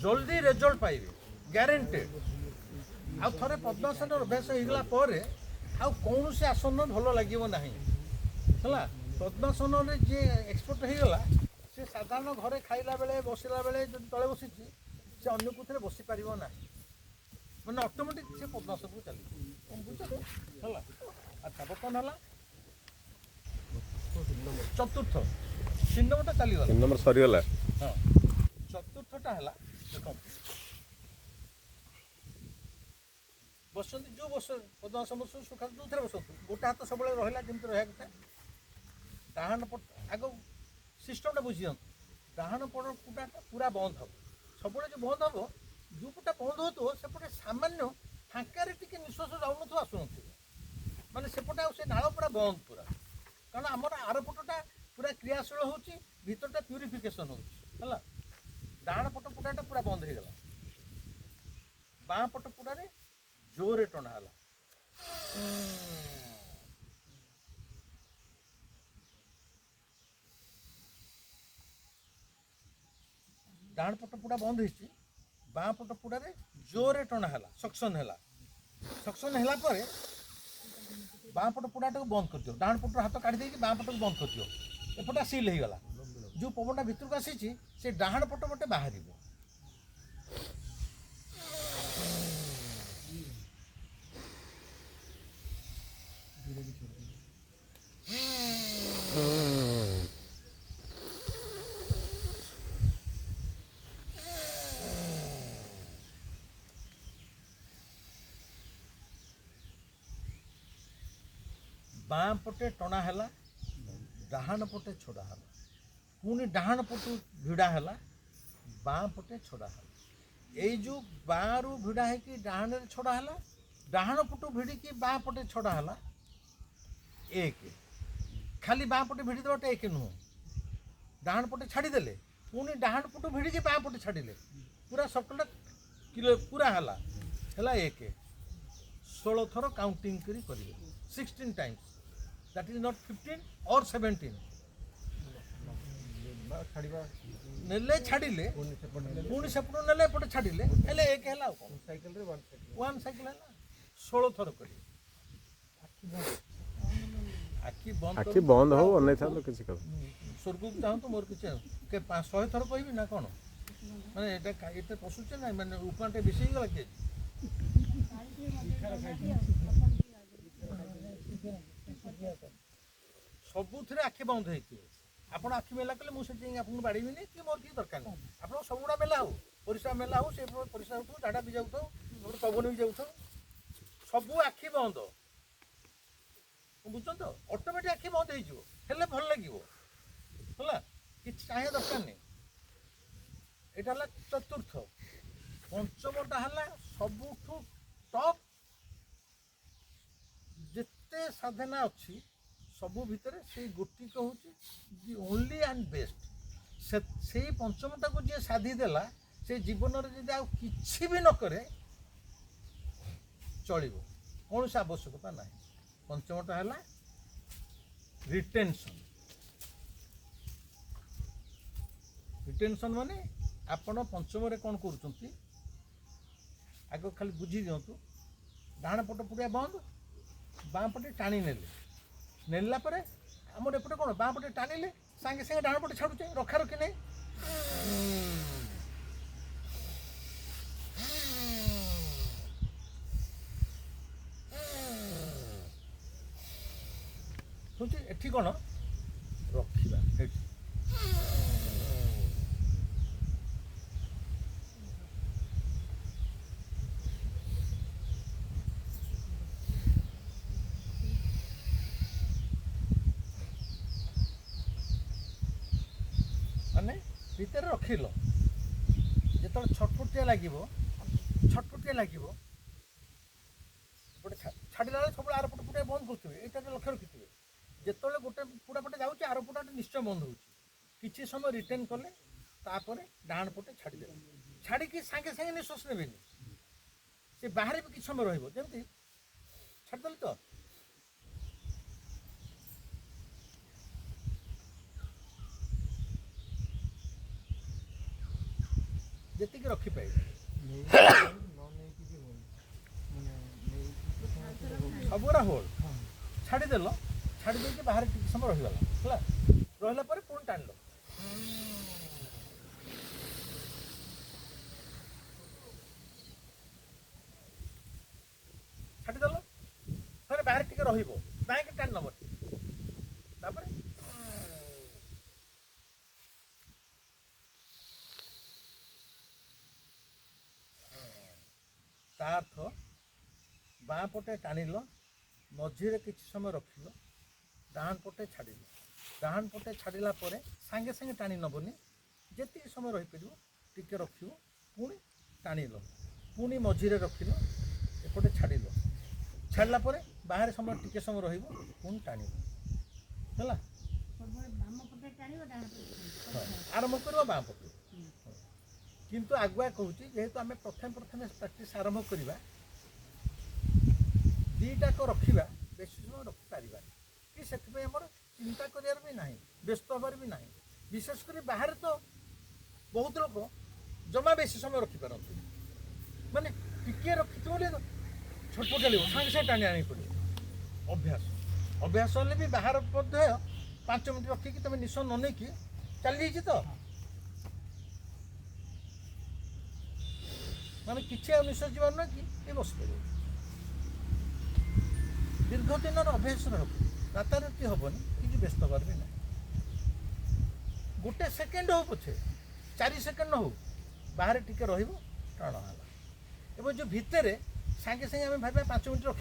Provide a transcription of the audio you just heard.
जल्दी रेजल्ट पाइबे ग्यारंटेड आउ थे पद्मासन अभ्यास होगा पर आउ कौन से आसन भल लगे ना है पद्मासन जी एक्सपर्ट होगा से साधारण घरे खाइला बेले बसला बेले जो तले बसी से अन्य कुछ बसी पार ना मैंने ऑटोमेटिक से पद्मासन को चली बुझे अच्छा बर्तमान है चतुर्थ 3 नंबर चलीगला 3 नंबर सरीगला हाँ चतुर्थटा है देख बसती जो बस पद्मासन बस सुखा जो थे बसतु गोटे हाथ सब रहा जमी रहा कथा डाहाण पट आग सिस्टमटा बुझी दिखाँ डाहाण पट पुटाटा पूरा बंद हम सब जो बंद हम जो पुटा बंद हो सेपटे सामान्य फाँकार टी निश्वास जाऊन आसुन माने सेपटे से नाल पूरा बंद पूरा कारण आमर आरपटा पूरा क्रियाशील होची भीतरटा प्यूरिफिकेशन होला डाहाण पट पुटाटा पूरा बंद हो गला बाँ पट पुटारे जोरे टणा है डाण पट पुड़ा बंद हो बाँ पट पुड़े जोरे टणा है सक्शन है बाँ पट पुड़ा बंद कर दियो डाण पट हाथ काढ़ी बाँ पट को बंद कर दियो एपटा सिल हो गला जो पवनटा भितर को आसी से डाहाण पट पटे बाहर बाँ पटे टणा है डाहाण पटे छोड़ा है पुणी डाहाण पटू भिड़ा है बाँ पटे छोड़ा है यही जो बाँ रु भिड़ा है कि डाहाण छोड़ा है डाहाण पटू भिड़ी बाँ पटे छोड़ा है एक खाली बाँ पटे भिड़ी देवाटा एक नुह डाहाण पटे छाड़ीदे पुणी डाहाण पटू भिड़ी बाँ पटे छाड़िले पूरा सर्कलटा किलो पूरा है एक 16 थर काउंटिंग करी 16 टाइम्स दैट इज नॉट 15 और 17 नेले छाड़िले पुणी सेपट नेले एपटे छाड़िले हेले एक है वन साइकिल है 16 थर कर आखि बंद हो अनै था तो किसी का स्वर्ग को चाहूँ तो मोर किसी 100 थर कहबी ना कौन माने एटा पशुचे ना माने उपमाटे बेसी गला के सबुथिरे आखि बंद होइथि आपण आखि मेला कले मु सेठी आपन बाड़ीबिनी कि मोर की दरकार नहीं आपण सबुडा मेला हो परिश्रम मेला हो से परिश्रम उठो डाडा भी जाउथो पवन भी जाउथो सबु आखि बंद बुझछन तो ऑटोमेटिक आखि बंद हो जिवो हेले भल लागिवो होला कि चाहे दरकार नहीं एटा हला चतुर्थ पंचमटा हला सबुठु टॉप जिते साधना अच्छी सबू भितर से गोटी कहूँ दि ओनली एंड बेस्ट से पंचमटा को जी साधी देला से जीवन में आ किसी भी न करे चलो कौन से आवश्यकता ना पंचमटा है रिटेंशन माने आपण पंचम कौन कर आग खाली बुझी दिंतु डाण पट पूरा बंद बाँ पटे टाणी नेला परे आमर एपटे कौन बाँ पटे टाणिले सांगे सांगे डाण पटे छाड़ुचे रखा रखी नहीं एठी कौन रखा माने भितर रखिल जो छटपटिया लगे छाड़ा सब आर पट पुटा बंद करेंगे यहाँ लक्ष्य रखिथे जो गोटे पुड़ा पटे जाऊँच आर पुटा निश्चय बंद हो किसी समय रिटर्न कले डाण पटे छाड़दे छाड़ी सांगे सांगे निश्वास ने से बाहर भी किसी समय रही छाड़देली तो ଯେତିକି ରଖିପାରିବେ ସବୁଗୁଡ଼ା ହୋଲ୍ଡ ଛାଡ଼ିଦେଲ ଛାଡ଼ି ଦେଇକି ବାହାରେ ଟିକେ ସମୟ ରହିଗଲା ହେଲା ରହିଲା ପରେ ପୁଣି ଟାଣିଲ ଛାଡ଼ିଦେଲ ଥରେ ବାହାରେ ଟିକେ ରହିବ କାହିଁକି ଟାଣି ନେବ ତାପରେ ତା ଅର୍ଥ ବାଁ ପଟେ ଟାଣିଲ ମଝିରେ କିଛି ସମୟ ରଖିଲ ଡାହାଣ ପଟେ ଛାଡ଼ିଲ ଡାହାଣ ପଟେ ଛାଡ଼ିଲା ପରେ ସାଙ୍ଗେ ସାଙ୍ଗେ ଟାଣି ନେବନି ଯେତିକି ସମୟ ରହିପାରିବ ଟିକେ ରଖିବ ପୁଣି ଟାଣିଲ ପୁଣି ମଝିରେ ରଖିଲ ଏପଟେ ଛାଡ଼ିଲ ଛାଡ଼ିଲା ପରେ ବାହାରେ ସମୟ ଟିକେ ସମୟ ରହିବ ପୁଣି ଟାଣିବ ହେଲା ଆରମ୍ଭ କରିବ ବାଁ ପଟେ କିନ୍ତୁ ଆଗୁଆ କହୁଛି ଯେହେତୁ ଆମେ ପ୍ରଥମେ ପ୍ରାକ୍ଟିସ୍ ଆରମ୍ଭ କରିବା ଦୁଇଟାକ ରଖିବା ବେଶୀ ସମୟ ରଖିପାରିବାନି କି ସେଥିପାଇଁ ଆମର ଚିନ୍ତା କରିବାର ବି ନାହିଁ ବ୍ୟସ୍ତ ହେବାର ବି ନାହିଁ ବିଶେଷ କରି ବାହାରେ ତ ବହୁତ ଲୋକ ଜମା ବେଶୀ ସମୟ ରଖିପାରନ୍ତି ମାନେ ଟିକିଏ ରଖିଥିବ ବୋଲି ଛୋଟ ଚାଲିବ ସାଙ୍ଗେ ସାଙ୍ଗେ ଟାଣି ଆଣିକି ପଡ଼ିବ ଅଭ୍ୟାସ ହେଲେ ବି ବାହାର ମଧ୍ୟ 5 ମିନିଟ୍ ରଖିକି ତୁମେ ନିଶ ନ ନେଇକି ଚାଲିଯାଇଛି ତ ମାନେ କିଛି ଆଉ ନିଶ ଯିବାର ନୁହେଁ କି ଏ ବସିପାରିବ ଦୀର୍ଘ ଦିନର ଅଭ୍ୟାସ ରହୁ ରାତାରାତି ହେବନି କିଛି ବ୍ୟସ୍ତ ହେବାର ବି ନାହିଁ ଗୋଟେ ସେକେଣ୍ଡ ହଉ ପଛେ 4 ସେକେଣ୍ଡ ହଉ ବାହାରେ ଟିକେ ରହିବ ଟାଣ ହେଲା ଏବଂ ଯେଉଁ ଭିତରେ ସାଙ୍ଗେ ସାଙ୍ଗେ ଆମେ ଭାବିବା 5 ମିନିଟ୍ ରଖି